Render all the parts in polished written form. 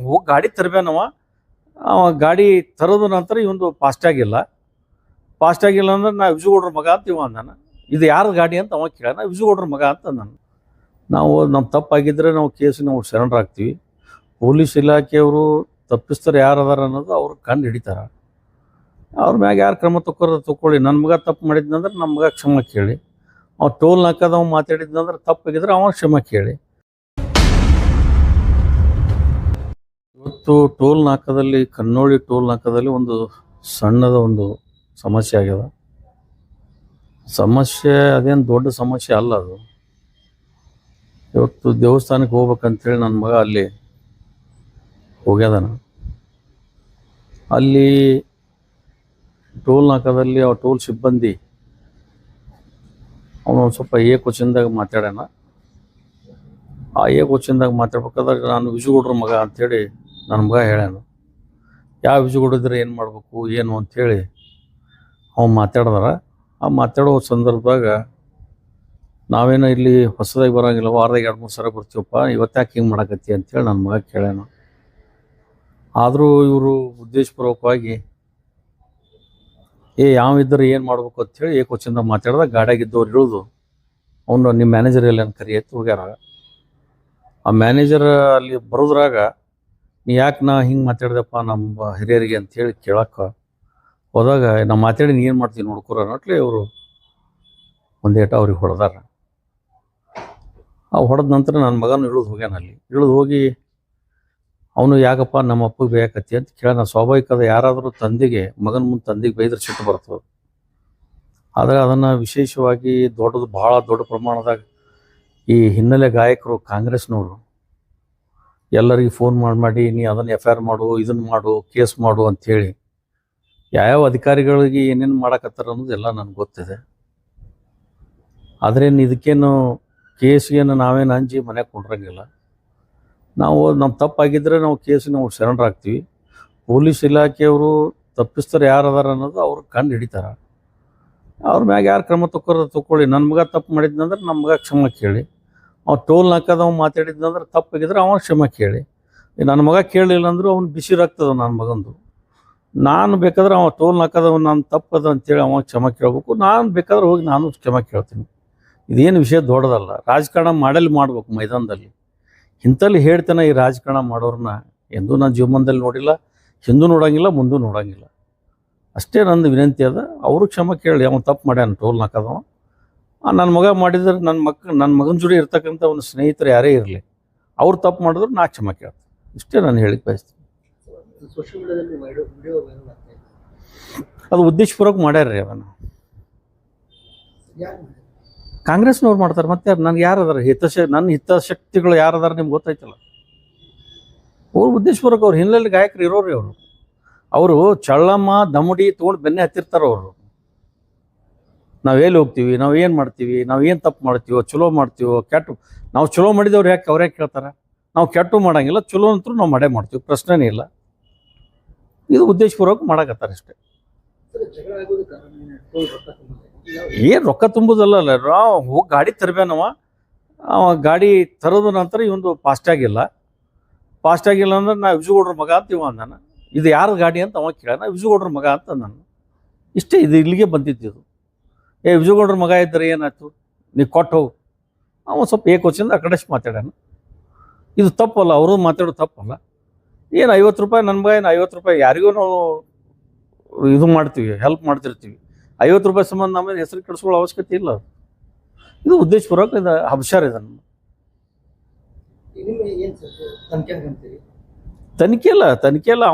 ಹೋಗಿ ಗಾಡಿ ತರಬೇನವ. ಗಾಡಿ ತರೋದು ನಂತರ ಇವೊಂದು ಫಾಸ್ಟ್ಯಾಗ್ ಇಲ್ಲ ಅಂದ್ರೆ ನಾ ವಿಜುಗೌಡ್ರ ಮಗ ಅಂತ ಇವ ಅಂದಾನ. ಇದು ಯಾರ ಗಾಡಿ ಅಂತ ಅವ ಕೇಳ. ನಾ ವಿಜುಗೌಡ್ರ ಮಗ ಅಂತ ನಾನು. ನಾವು ನಮ್ಮ ತಪ್ಪಾಗಿದ್ದರೆ ನಾವು ಕೇಸಿಗೆ ನಾವು ಶರಣರಾಗ್ತೀವಿ. ಪೊಲೀಸ್ ಇಲಾಖೆಯವರು ತಪ್ಪಿಸ್ತಾರೆ ಯಾರು ಅದಾರ ಅನ್ನೋದು ಅವ್ರು ಕಂಡು ಹಿಡಿತಾರೆ. ಅವ್ರ ಮ್ಯಾಗ ಯಾರು ಕ್ರಮ ತಗೊಳ್ಳಿ. ನನ್ನ ಮಗ ತಪ್ಪು ಮಾಡಿದ್ನಂದ್ರೆ ನಮ್ಮ ಮಗ ಕ್ಷಮ ಕೇಳಿ. ಅವ್ನು ಟೋಲ್ ನಾಕದವ ಮಾತಾಡಿದ್ನಂದ್ರೆ ತಪ್ಪಾಗಿದ್ರೆ ಅವ ಕ್ಷಮ ಕೇಳಿ. ಇವತ್ತು ಟೋಲ್ ನಾಕದಲ್ಲಿ, ಕನ್ನೋಳಿ ಟೋಲ್ ನಾಕದಲ್ಲಿ ಒಂದು ಸಣ್ಣದ ಒಂದು ಸಮಸ್ಯೆ ಆಗ್ಯದ. ಸಮಸ್ಯೆ ಅದೇನು ದೊಡ್ಡ ಸಮಸ್ಯೆ ಅಲ್ಲ ಅದು. ಇವತ್ತು ದೇವಸ್ಥಾನಕ್ಕೆ ಹೋಗ್ಬೇಕಂತೇಳಿ ನನ್ನ ಮಗ ಅಲ್ಲಿ ಹೋಗ್ಯದಾನ. ಅಲ್ಲಿ ಟೋಲ್ ನಾಕದಲ್ಲಿ ಆ ಟೋಲ್ ಸಿಬ್ಬಂದಿ ಅವನು ಸ್ವಲ್ಪ ಏಕವಚನದಾಗ ಮಾತಾಡ್ಯಾನ. ಆ ಏಕವಚನದಾಗ ಮಾತಾಡ್ಬೇಕಾದ್ರೆ ನಾನು ವಿಜುಗೌಡ್ರ ಮಗ ಅಂಥೇಳಿ ನನ್ನ ಮಗ ಹೇಳ್ಯಾನ. ಯಾವ ವಿಜುಗೌಡಿದ್ರೆ ಏನು ಮಾಡಬೇಕು ಏನು ಅಂಥೇಳಿ ಅವ್ನು ಮಾತಾಡ್ದಾರ. ಆ ಮಾತಾಡೋ ಸಂದರ್ಭದಾಗ ನಾವೇನೋ ಇಲ್ಲಿ ಹೊಸದಾಗಿ ಬರೋಂಗಿಲ್ಲ, ವಾರದಾಗ 2-3 ಸಲ ಬರ್ತೀವಪ್ಪ, ಇವತ್ತಾಕೆ ಹಿಂಗೆ ಮಾಡಕತ್ತಿ ಅಂಥೇಳಿ ನನ್ನ ಮಗ ಕೇಳ್ಯಾನ. ಆದರೂ ಇವರು ಉದ್ದೇಶಪೂರ್ವಕವಾಗಿ ಯಾವಿದ್ದರೆ ಏನು ಮಾಡ್ಬೇಕು ಅಂಥೇಳಿ ಏಕವಚನದಾಗ ಮಾತಾಡ್ದಾಗ ಗಾಡಿಯಾಗಿದ್ದವ್ರು ಇಳಿದು ಅವನು ನಿಮ್ಮ ಮ್ಯಾನೇಜರ್ ಎಲ್ಲ ಕರಿ ಎತ್ತು ಹೋಗ್ಯಾರ. ಆ ಮ್ಯಾನೇಜರ್ ಅಲ್ಲಿ ಬರೋದ್ರಾಗ ನೀ ಯಾಕೆ ನಾ ಹಿಂಗೆ ಮಾತಾಡ್ದಪ್ಪ ನಮ್ಮ ಹಿರಿಯರಿಗೆ ಅಂಥೇಳಿ ಕೇಳಕ್ಕೆ ಹೋದಾಗ ನಾ ಮಾತಾಡಿ ನೀ ಏನು ಮಾಡ್ತೀನಿ ನೋಡ್ಕೊರ ಅನ್ನಟ್ಲೆ ಇವರು ಒಂದೇಟ ಅವ್ರಿಗೆ ಹೊಡೆದಾರ. ಆ ಹೊಡೆದ ನಂತರ ನನ್ನ ಮಗನೂ ಇಳಿದು ಹೋಗ್ಯಾನ. ಅಲ್ಲಿ ಇಳಿದು ಹೋಗಿ ಅವನು ಯಾಕಪ್ಪ ನಮ್ಮ ಅಪ್ಪಗೆ ಬೇಕತ್ತಿ ಅಂತ ಕೇಳ. ಸ್ವಾಭಾವಿಕದ ಯಾರಾದರೂ ತಂದೆಗೆ ಮಗನ ಮುಂದೆ ತಂದೆಗೆ ಬೈದ್ರೆ ಸಿಟ್ಟು ಬರ್ತದೆ. ಆದರೆ ಅದನ್ನು ವಿಶೇಷವಾಗಿ ಭಾಳ ದೊಡ್ಡ ಪ್ರಮಾಣದಾಗ ಈ ಹಿನ್ನೆಲೆ ಗಾಯಕರು ಕಾಂಗ್ರೆಸ್ನವರು ಎಲ್ಲರಿಗೆ ಫೋನ್ ಮಾಡಿ ನೀ ಅದನ್ನು FIR ಮಾಡು, ಇದನ್ನು ಮಾಡು, ಕೇಸ್ ಮಾಡು ಅಂಥೇಳಿ ಯಾವ್ಯಾವ ಅಧಿಕಾರಿಗಳಿಗೆ ಏನೇನು ಮಾಡಕತ್ತಾರ ಅನ್ನೋದು ಎಲ್ಲ ನನಗೆ ಗೊತ್ತಿದೆ. ಆದರೆ ಇದಕ್ಕೇನು ಕೇಸ್ಗೇನು ನಾವೇನು ಅಂಜಿ ಮನೆಗೆ ಕೊಂಡ್ರಂಗಿಲ್ಲ. ನಾವು ನಮ್ಮ ತಪ್ಪಾಗಿದ್ದರೆ ನಾವು ಕೇಸಿಗೆ ನಾವು ಶರಣರಾಗ್ತೀವಿ. ಪೊಲೀಸ್ ಇಲಾಖೆಯವರು ತಪ್ಪಿಸ್ತಾರೆ ಯಾರು ಅದಾರ ಅನ್ನೋದು ಅವ್ರು ಕಂಡು ಹಿಡಿತಾರೆ. ಅವ್ರ ಮ್ಯಾಗ ಯಾರು ಕ್ರಮ ತಗೊಳ್ಳಿ. ನನ್ನ ಮಗ ತಪ್ಪು ಮಾಡಿದ್ನಂದ್ರೆ ನಮ್ಮ ಮಗ ಕ್ಷಮ ಕೇಳಿ. ಅವ್ನು ಟೋಲ್ ನಾಕದವ ಮಾತಾಡಿದ್ನಂದ್ರೆ ತಪ್ಪಾಗಿದ್ರೆ ಅವ ಕ್ಷಮ ಕೇಳಿ. ನನ್ನ ಮಗ ಕೇಳಲಿಲ್ಲ ಅಂದರೂ ಅವ್ನು ಬಿಸಿ ರಕ್ತದ ನನ್ನ ಮಗಂದು. ನಾನು ಬೇಕಾದ್ರೆ ಅವ ಟೋಲ್ ನಾಕದವ ನಾನು ತಪ್ಪದ ಅಂತೇಳಿ ಅವ ಕ್ಷಮ ಕೇಳಬೇಕು. ನಾನು ಬೇಕಾದ್ರೆ ಹೋಗಿ ನಾನು ಕ್ಷಮ ಕೇಳ್ತೀನಿ. ಇದೇನು ವಿಷಯ ದೊಡ್ಡದಲ್ಲ. ರಾಜಕಾರಣ ಮಾಡಬೇಕು ಮೈದಾನದಲ್ಲಿ. ಇಂಥಲ್ಲಿ ಹೇಳ್ತಾನೆ ಈ ರಾಜಕಾರಣ ಮಾಡೋರನ್ನ ಎಂದೂ ನಾನು ಜೀವನದಲ್ಲಿ ನೋಡಿಲ್ಲ, ಹಿಂದೂ ನೋಡೋಂಗಿಲ್ಲ, ಮುಂದೂ ನೋಡೋಂಗಿಲ್ಲ. ಅಷ್ಟೇ ನಂದು ವಿನಂತಿ ಅದ. ಅವರು ಕ್ಷಮ ಕೇಳಿ. ಅವನು ತಪ್ಪು ಮಾಡ್ಯಾನ ಟೋಲ್ ನಾಕದವ. ನನ್ನ ಮಗ ಮಾಡಿದ್ರೆ ನನ್ನ ಮಗನ ಜೋಡಿ ಇರ್ತಕ್ಕಂಥ ಒಂದು ಸ್ನೇಹಿತರು ಯಾರೇ ಇರಲಿ, ಅವ್ರು ತಪ್ಪು ಮಾಡಿದ್ರು ನಾ ಕ್ಷಮ ಕೇಳ್ತೀನಿ. ಇಷ್ಟೇ ನಾನು ಹೇಳಿಕ್ಕೆ ಬಯಸ್ತೀನಿ. ಅದು ಉದ್ದೇಶಪೂರ್ವಕ ಮಾಡ್ಯಾರ್ರಿ. ಅದನ್ನು ಕಾಂಗ್ರೆಸ್ನವ್ರು ಮಾಡ್ತಾರೆ. ಮತ್ತೆ ನನಗೆ ಯಾರದಾರ ನನ್ನ ಹಿತಾಸಕ್ತಿಗಳು ಯಾರದಾರ ನಿಮ್ಗೆ ಗೊತ್ತಾಯ್ತಲ್ಲ. ಅವ್ರು ಉದ್ದೇಶಪೂರ್ವಕ ಅವ್ರು ಹಿನ್ನೆಲೆ ಗಾಯಕರು ಇರೋರಿ. ಅವರು ಚಳ್ಳಮ್ಮ ದಮುಡಿ ತೊಗೊಂಡು ಬೆನ್ನೆ ಹತ್ತಿರ್ತಾರೆ. ಅವರು ನಾವೆಲ್ಲಿ ಹೋಗ್ತೀವಿ, ನಾವು ಏನು ಮಾಡ್ತೀವಿ, ನಾವು ಏನು ತಪ್ಪು ಮಾಡ್ತೀವೋ, ಚಲೋ ಮಾಡ್ತೀವೋ, ಕೆಟ್ಟು ನಾವು ಚಲೋ ಮಾಡಿದವ್ರು ಅವ್ರು ಯಾಕೆ ಕೇಳ್ತಾರೆ? ನಾವು ಕೆಟ್ಟು ಮಾಡೋಂಗಿಲ್ಲ, ಚಲೋ ಅಂತೂ ನಾವು ಮಾಡ್ತೀವಿ, ಪ್ರಶ್ನೆನೇ ಇಲ್ಲ. ಇದು ಉದ್ದೇಶಪೂರ್ವಕ ಮಾಡಕತ್ತಾರೆ ಅಷ್ಟೇ. ಏನು ರೊಕ್ಕ ತುಂಬೋದಲ್ಲ. ನಾವು ಹೋಗಿ ಗಾಡಿ ತರಬೇನವ. ಗಾಡಿ ತರೋದು ನಂತರ ಇವೊಂದು ಫಾಸ್ಟ್ಯಾಗ್ ಇಲ್ಲ ಅಂದ್ರೆ ನಾ ವಿಜುಗೌಡ್ರ ಮಗ ಅಂತ ಇವ ಅಂದಾನ. ಇದು ಯಾರ ಗಾಡಿ ಅಂತ ಅವ ಕೇಳ. ನಾ ವಿಜುಗೌಡ್ರ ಮಗ ಅಂತ ನಾನು. ಇಷ್ಟೇ. ಇದು ಇಲ್ಲಿಗೆ ಬಂದಿದ್ದು. ವಿಜುಗೌಡ್ರ ಮಗ ಇದ್ದರೆ ಏನಾಯ್ತು, ನೀ ಕೊಟ್ಟು ಹೋಗು. ಅವನು ಸ್ವಲ್ಪ ಏಕವಚನದ ಆ ಕಡೆ ಮಾತಾಡ್ಯಾನ. ಇದು ತಪ್ಪಲ್ಲ, ಅವರು ಮಾತಾಡೋದು ತಪ್ಪಲ್ಲ. ಏನು 50 ರೂಪಾಯಿ ನನ್ನ ಮಗ, ಏನು 50 ರೂಪಾಯಿ ಯಾರಿಗೂ ನಾವು ಇದು ಮಾಡ್ತೀವಿ, ಹೆಲ್ಪ್ ಮಾಡ್ತಿರ್ತೀವಿ. 50 ರೂಪಾಯಿ ಸಂಬಂಧ ಆಮೇಲೆ ಹೆಸರು ಕೆಡಿಸ್ಕೊಳ್ಳೋ ಅವಶ್ಯಕತೆ ಇಲ್ಲ. ಇದು ಉದ್ದೇಶಪೂರ್ವಕ ಇದು ಅಬ್ಷಾರ್ ಇದೆ. ತನಿಖೆ ಇಲ್ಲ.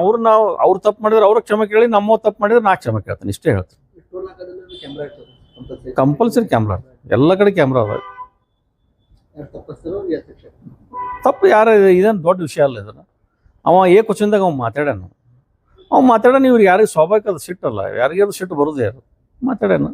ಅವ್ರು ತಪ್ಪು ಮಾಡಿದ್ರೆ ಅವ್ರ ಕ್ಷಮೆ ಕೇಳಿ, ನಮ್ಮ ತಪ್ಪು ಮಾಡಿದ್ರೆ ನಾ ಕ್ಷಮೆ ಕೇಳ್ತೀನಿ. ಇಷ್ಟೇ ಹೇಳ್ತೀನಿ. ಕಂಪಲ್ಸರಿ ಕ್ಯಾಮ್ರಾ ಎಲ್ಲ ಕಡೆ ಕ್ಯಾಮ್ರಾ ಅದ. ತಪ್ಪು ಯಾರು ಇದೇನು ದೊಡ್ಡ ವಿಷಯ ಅಲ್ಲ. ಇದನ್ನು ಅವ ಏಕವಚನದಾಗ ಅವ್ನು ಮಾತಾಡ್ಯಾನ. ಇವ್ರಿಗೆ ಯಾರಿಗೆ ಸ್ವಾಭಾವಿಕ ಅದು ಸಿಟ್ಟಲ್ಲ. ಯಾರಿಗಾದ್ರು ಸಿಟ್ಟು ಬರೋದೇ ಯಾರು ಮಾತಾಡ್ಯಾನ.